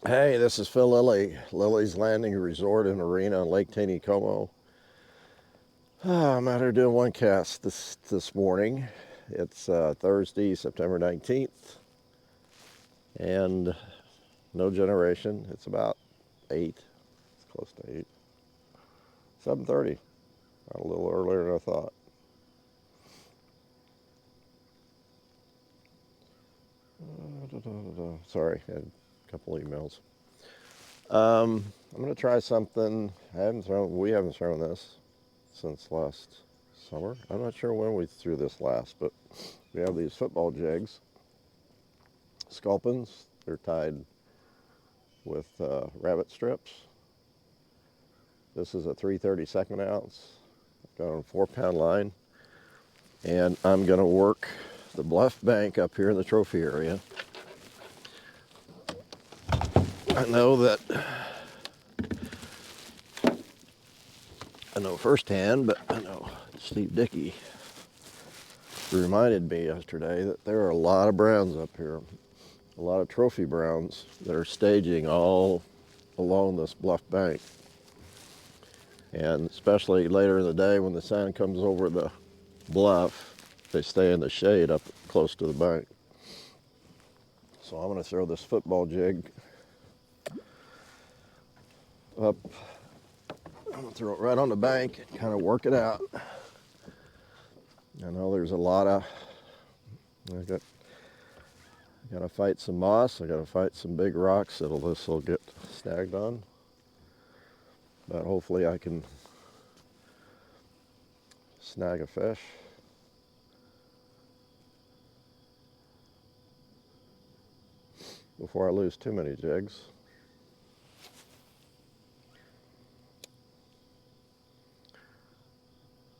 Hey, this is Phil Lilley, Lilley's Landing Resort and Marina on Lake Taneycomo. I'm out here doing one cast this morning. It's Thursday, September 19th, and no generation. It's about 8. It's close to 8. 7:30. A little earlier than I thought. Sorry, I had a couple emails. I'm going to try something. We haven't thrown this since last summer. I'm not sure when we threw this last, but we have these football jigs, sculpins. They're tied with rabbit strips. This is a 3/32 ounce. I've got on a 4-pound line, and I'm going to work the bluff bank up here in the trophy area. I know firsthand, but I know Steve Dickey reminded me yesterday that there are a lot of browns up here, a lot of trophy browns that are staging all along this bluff bank. And especially later in the day when the sun comes over the bluff, they stay in the shade up close to the bank. So I'm going to throw this football jig up. I'm going to throw it right on the bank and kind of work it out. I know there's a lot of, I got to fight some moss. I got to fight some big rocks that this will get snagged on. But hopefully I can snag a fish. Before I lose too many jigs.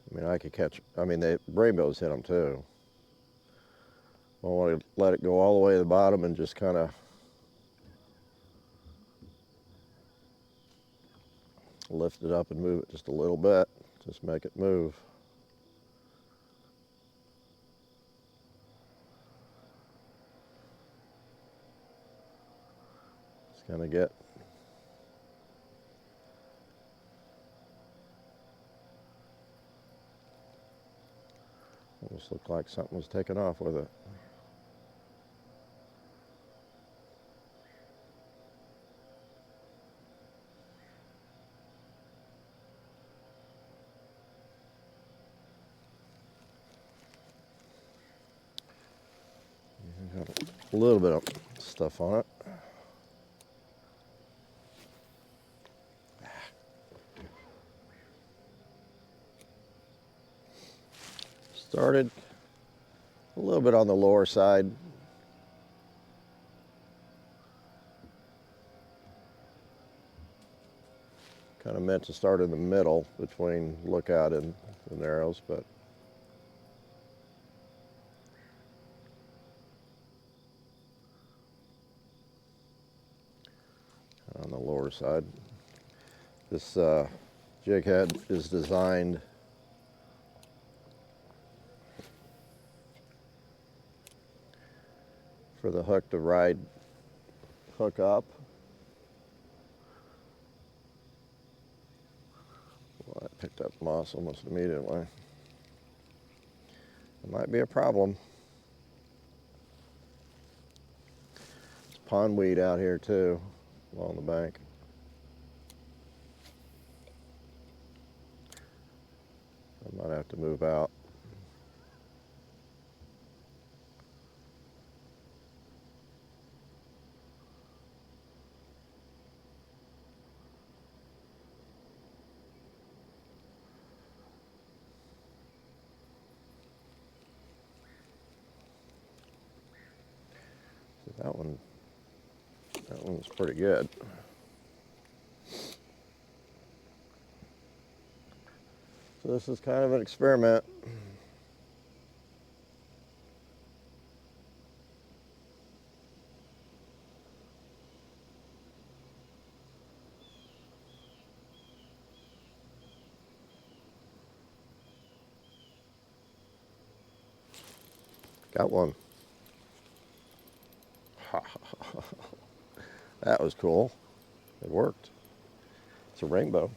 I mean, I could catch, the rainbows hit them too. I want to let it go all the way to the bottom and just kind of lift it up and move it just a little bit. Just make it move. Just kind of get almost looked like something was taken off with it. Got a little bit of stuff on it. Started a little bit on the lower side. Kind of meant to start in the middle between Lookout and the Narrows, but on the lower side. This jig head is designed for the hook to hook up. Well, I picked up moss almost immediately. It might be a problem. There's pondweed out here too, along the bank. I might have to move out. So that one's pretty good. So this is kind of an experiment. Got one. That was cool. It worked. It's a rainbow.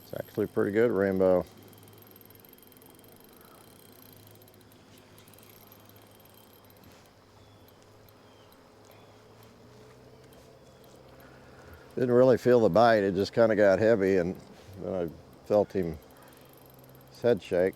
It's actually a pretty good rainbow. Didn't really feel the bite. It just kind of got heavy, and then I felt his head shake.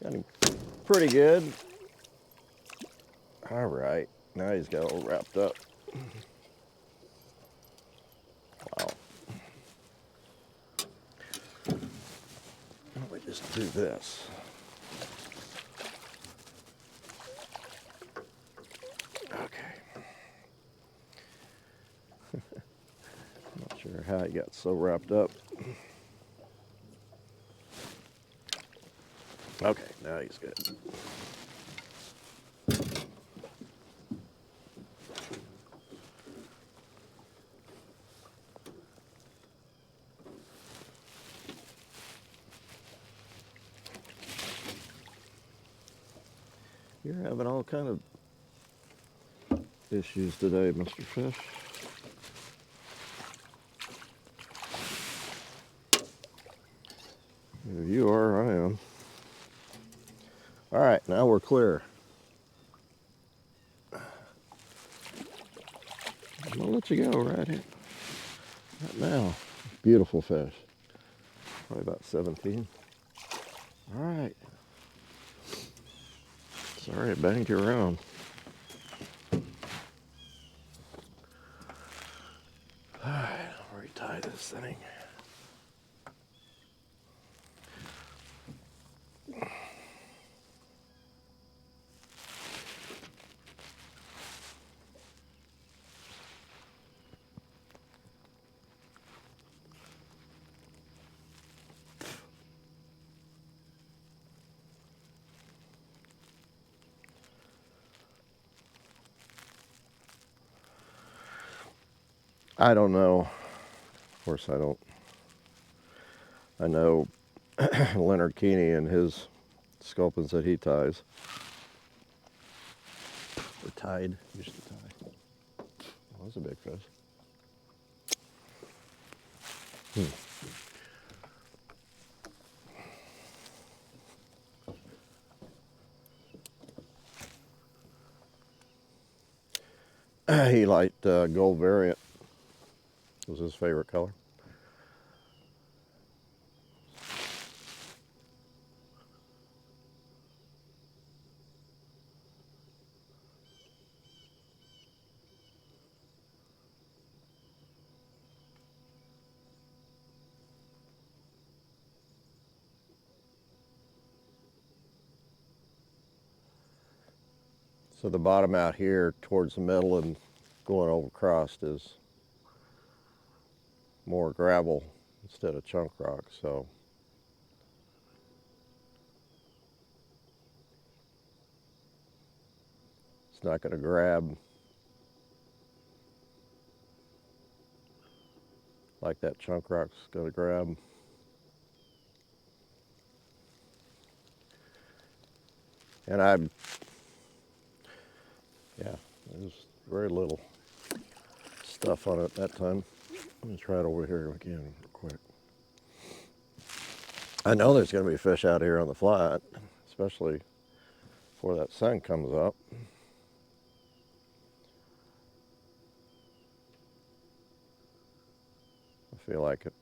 Got him pretty good. All right, now he's got all wrapped up. Wow. Why don't we just do this? Okay. Not sure how he got so wrapped up. Okay, now he's good. You're having all kind of issues today, Mr. Fish. If you are, I am. All right, now we're clear. I'm gonna let you go right here, right now. Beautiful fish. Probably about 17. All right. Sorry, I banged you around. All right, I'll retie this thing. I don't know. Of course, I don't. I know Leonard Keeney and his sculpins that he ties. Or tied. Usually tie. Oh, that's a big fish. He liked gold variant. Was his favorite color. So the bottom out here towards the middle and going over across is more gravel instead of chunk rock. So it's not going to grab like that chunk rock's going to grab. And yeah, there's very little stuff on it at that time. Let me try it over here again real quick. I know there's going to be fish out here on the flat, especially before that sun comes up. feel like it,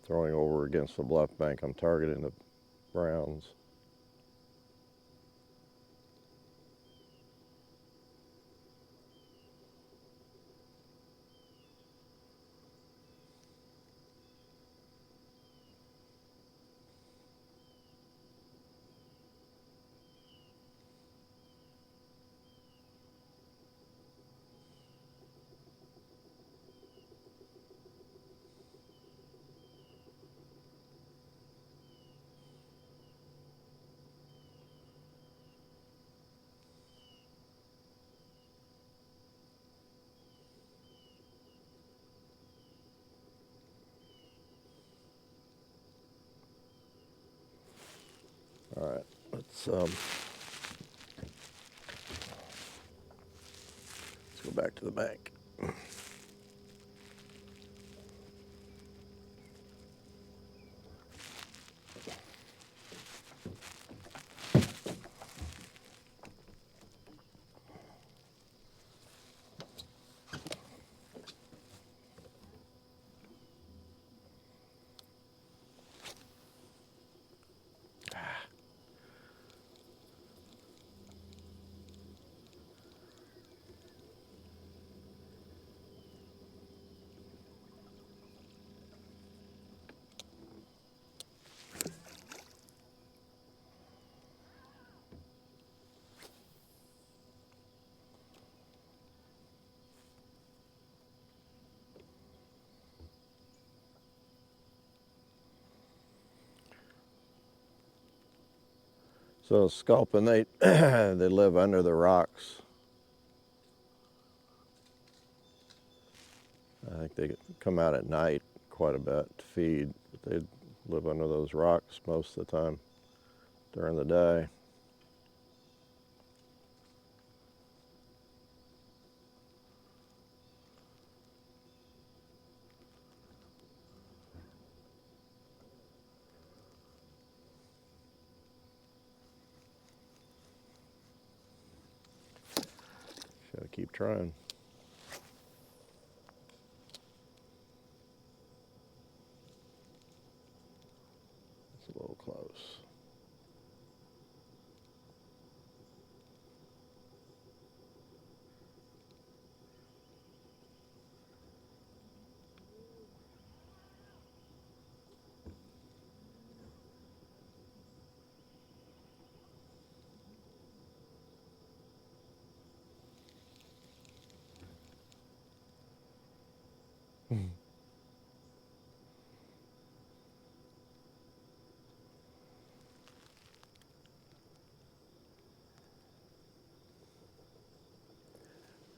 throwing over against the bluff bank, I'm targeting the browns. All right, let's go back to the bank. So sculpin, they they live under the rocks. I think they come out at night quite a bit to feed, but they live under those rocks most of the time during the day. Gotta keep trying. It's a little close.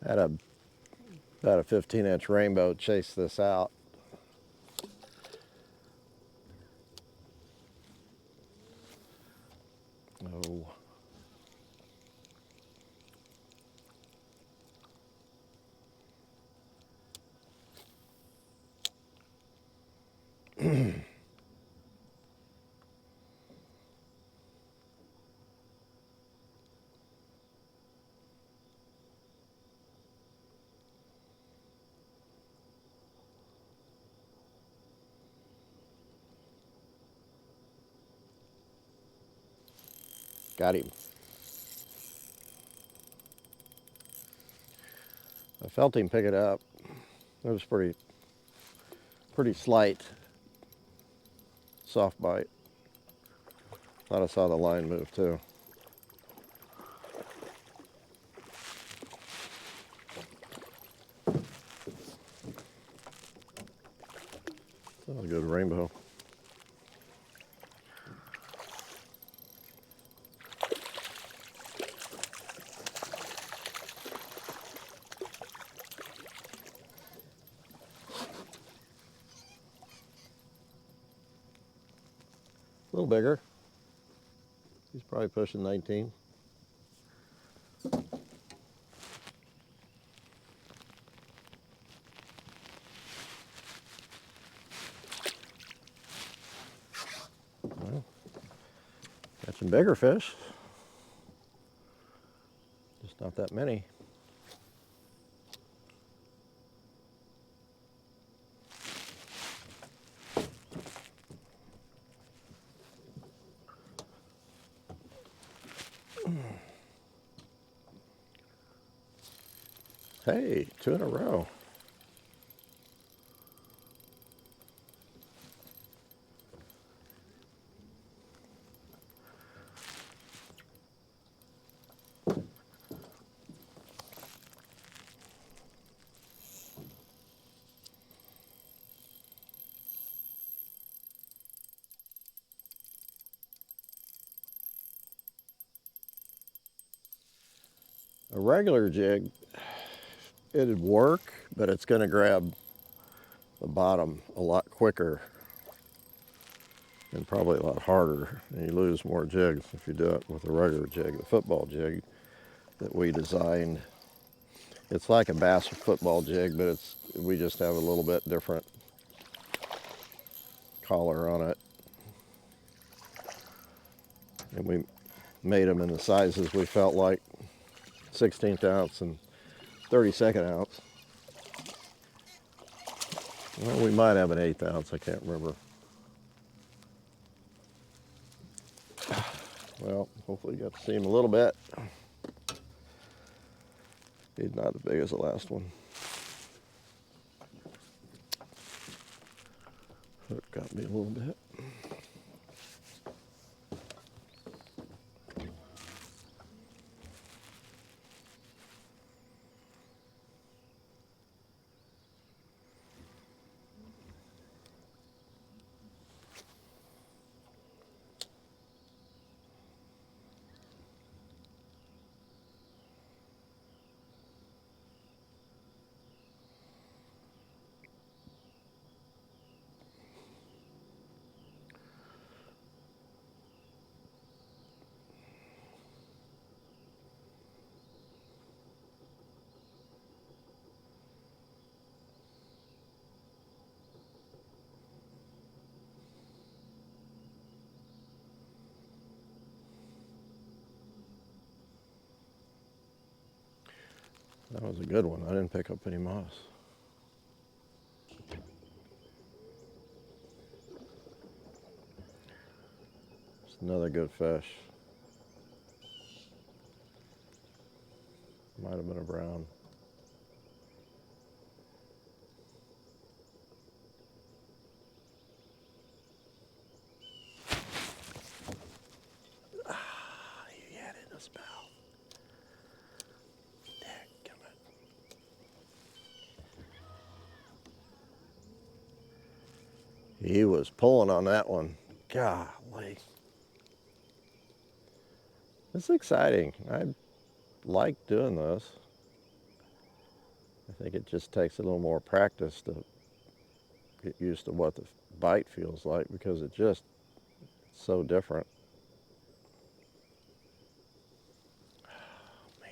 Had about a 15-inch rainbow chase this out. Oh. Got him. I felt him pick it up. It was pretty slight, soft bite. Thought I saw the line move too. That was a good rainbow. A little bigger. He's probably pushing 19. Well, catching bigger fish. Just not that many. Hey, 2 in a row. A regular jig, it'd work, but it's going to grab the bottom a lot quicker and probably a lot harder. And you lose more jigs if you do it with a regular jig. The football jig that we designed, it's like a bass football jig, but we just have a little bit different collar on it. And we made them in the sizes we felt like, 16th ounce and 32nd ounce. Well, we might have an 1/8 ounce, I can't remember. Well, hopefully you got to see him a little bit. He's not as big as the last one. Hook got me a little bit. That was a good one. I didn't pick up any moss. It's another good fish. Might have been a brown. Ah, he had it in his mouth. He was pulling on that one. Golly. It's exciting. I like doing this. I think it just takes a little more practice to get used to what the bite feels like, because it's just so different. Oh, man.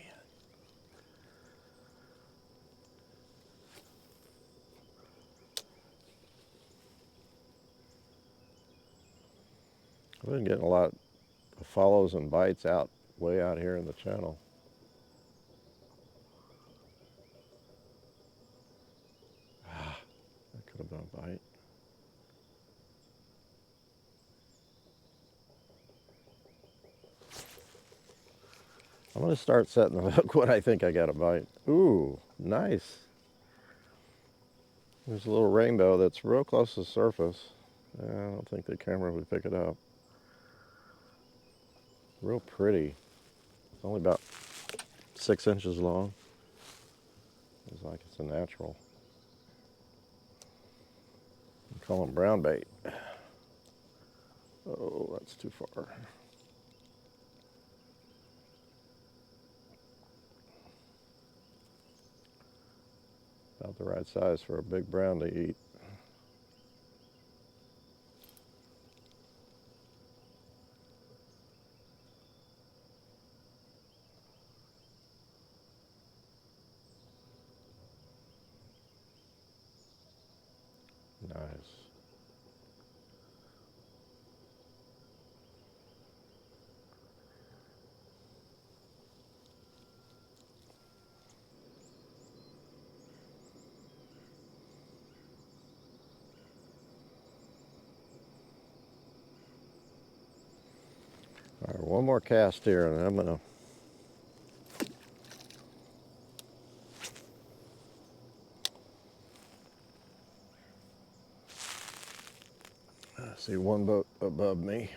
I've been getting a lot of follows and bites way out here in the channel. That could have been a bite. I'm going to start setting the hook when I think I got a bite. Ooh, nice. There's a little rainbow that's real close to the surface. I don't think the camera would pick it up. Real pretty. It's only about 6 inches long. It's like it's a natural. We call them brown bait. Oh, that's too far. About the right size for a big brown to eat. Nice. All right, one more cast here, and I'm gonna See one boat above me.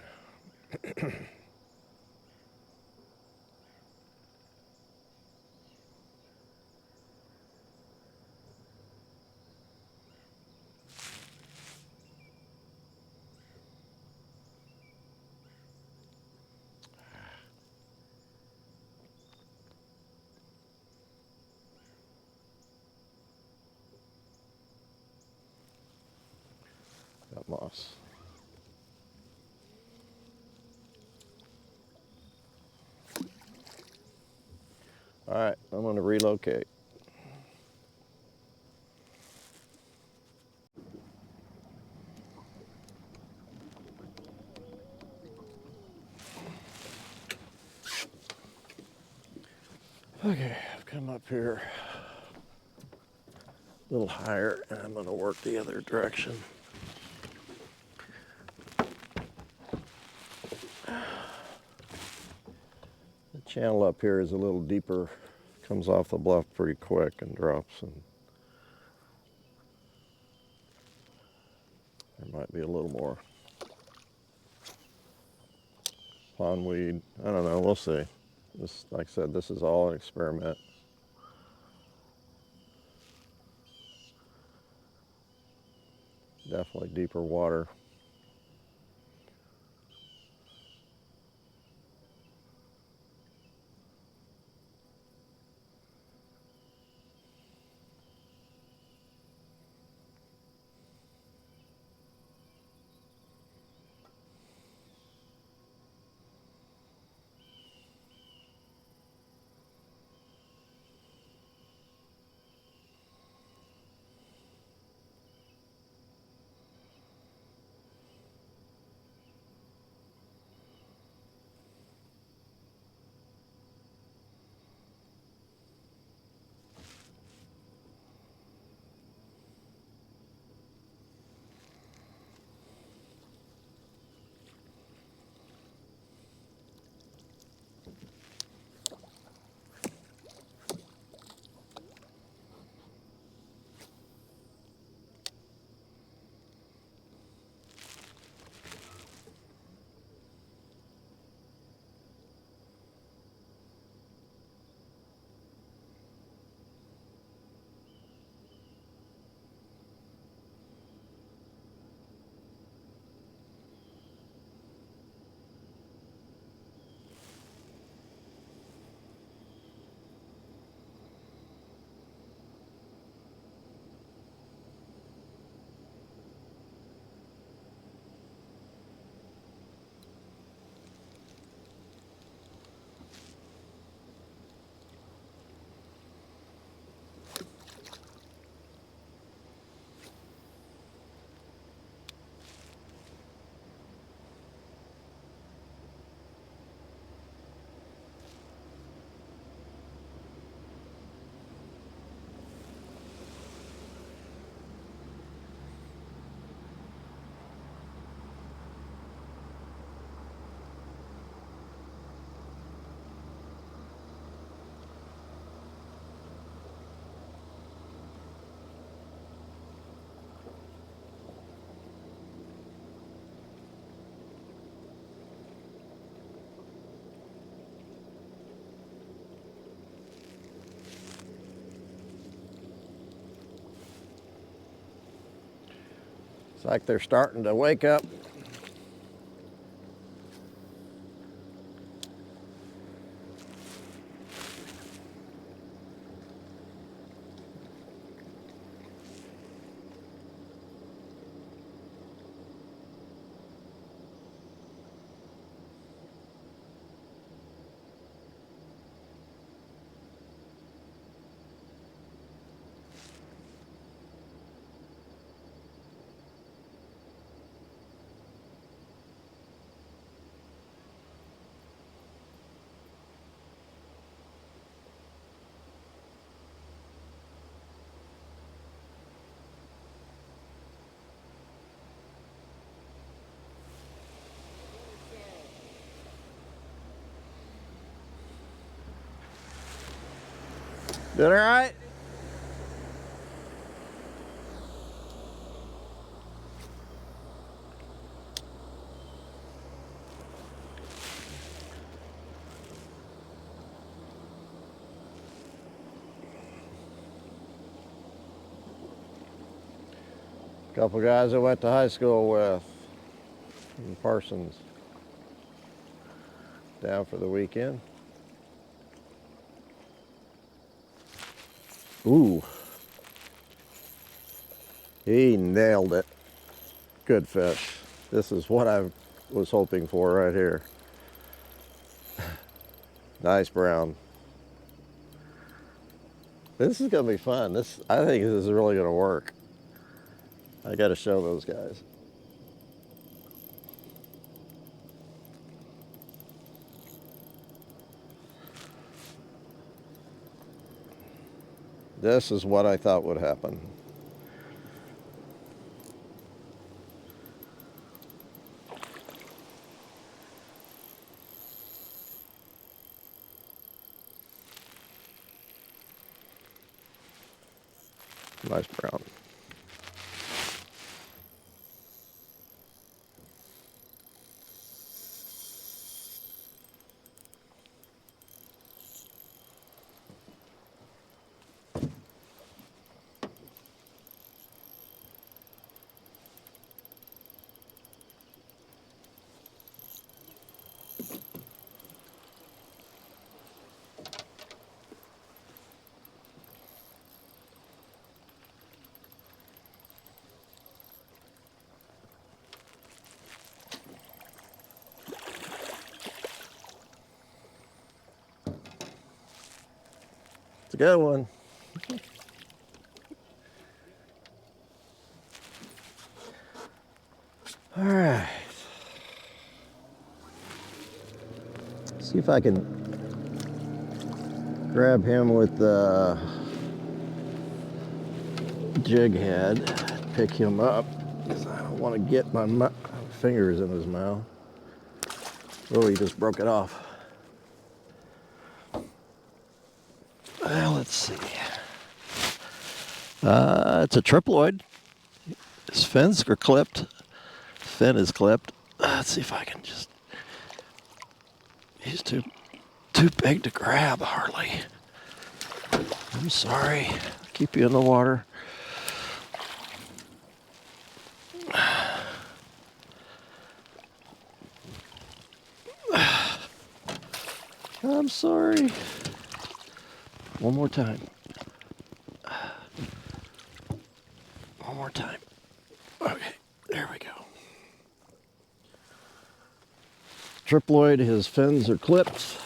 Got moss. All right, I'm going to relocate. Okay, I've come up here a little higher, and I'm going to work the other direction. The channel up here is a little deeper, comes off the bluff pretty quick and drops, and there might be a little more pondweed. I don't know, we'll see. This, like I said, this is all an experiment. Definitely deeper water. It's like they're starting to wake up. Doing all right? Couple guys I went to high school with in Parsons. Down for the weekend. Ooh. He nailed it. Good fish. This is what I was hoping for right here. Nice brown. This is gonna be fun. I think this is really gonna work. I gotta show those guys. This is what I thought would happen. Nice brown. It's a good one. All right. See if I can grab him with the jig head, pick him up, because I don't want to get my fingers in his mouth. Oh, he just broke it off. Well, let's see. It's a triploid. His fins are clipped. Fin is clipped. Let's see if I can just... He's too big to grab, Harley. I'm sorry. I'll keep you in the water. I'm sorry. One more time. One more time. Okay, there we go. Triploid, his fins are clipped.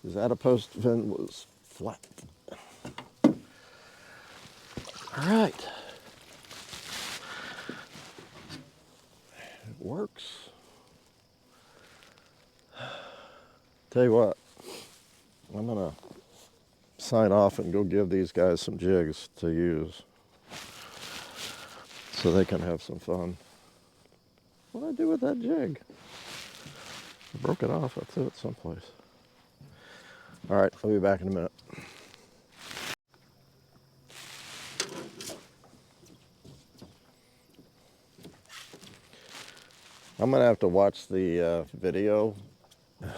His adipose fin was flat. All right. It works. Tell you what, I'm gonna sign off and go give these guys some jigs to use so they can have some fun. What did I do with that jig? I broke it off. I threw it someplace. All right, I'll be back in a minute. I'm gonna have to watch the video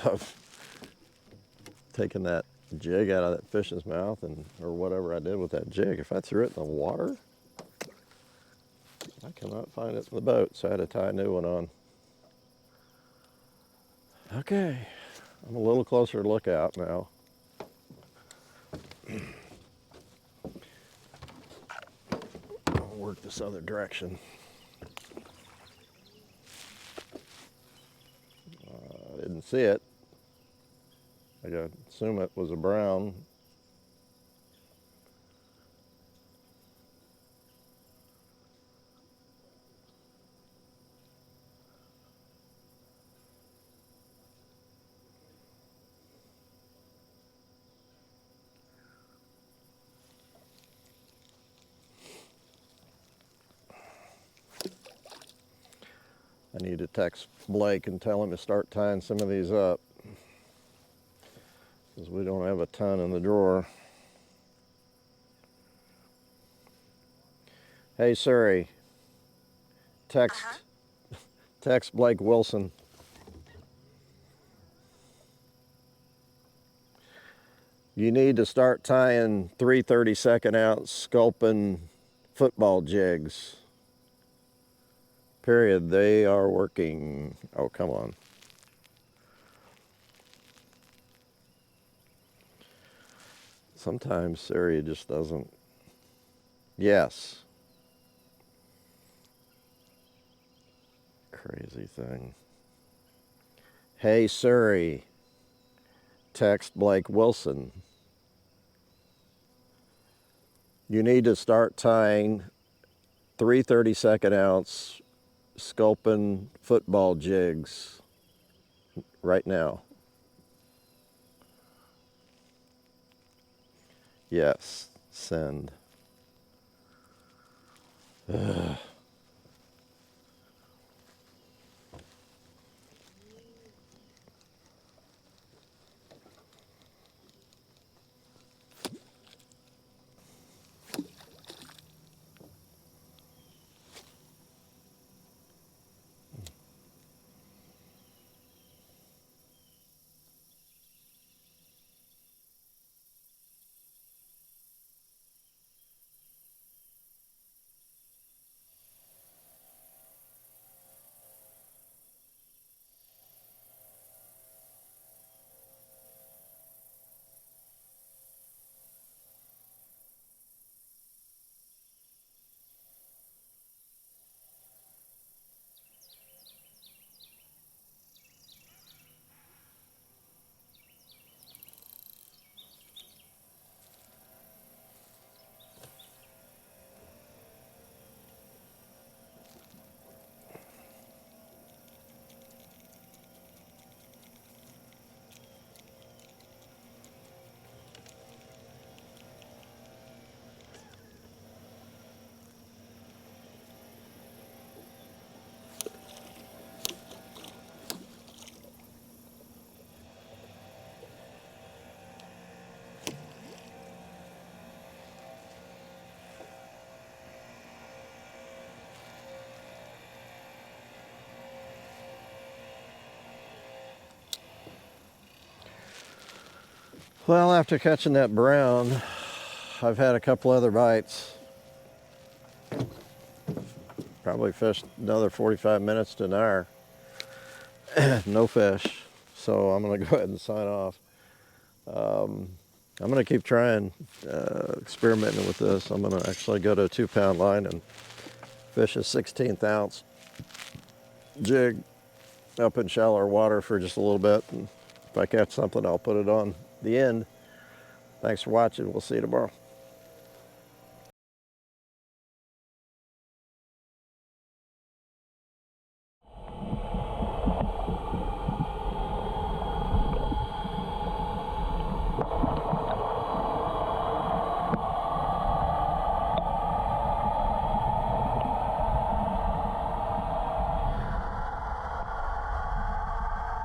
of taking that jig out of that fish's mouth or whatever I did with that jig. If I threw it in the water, I cannot find it in the boat, so I had to tie a new one on. Okay, I'm a little closer to lookout now. I'll work this other direction. I didn't see it. I gotta assume it was a brown. I need to text Blake and tell him to start tying some of these up, because we don't have a ton in the drawer. Hey Siri, text Blake Wilson. You need to start tying 3 32nd ounce sculpin football jigs. Period. They are working. Oh, come on. Sometimes Siri just doesn't. Yes. Crazy thing. Hey Siri, text Blake Wilson. You need to start tying 3 32nd ounce sculpin football jigs right now. Yes, send. Ugh. Well, after catching that brown, I've had a couple other bites. Probably fished another 45 minutes to an hour. No fish. So I'm going to go ahead and sign off. I'm going to keep trying, experimenting with this. I'm going to actually go to a 2-pound line and fish a 16th ounce jig up in shallower water for just a little bit. And if I catch something, I'll put it on the end. Thanks for watching. We'll see you tomorrow.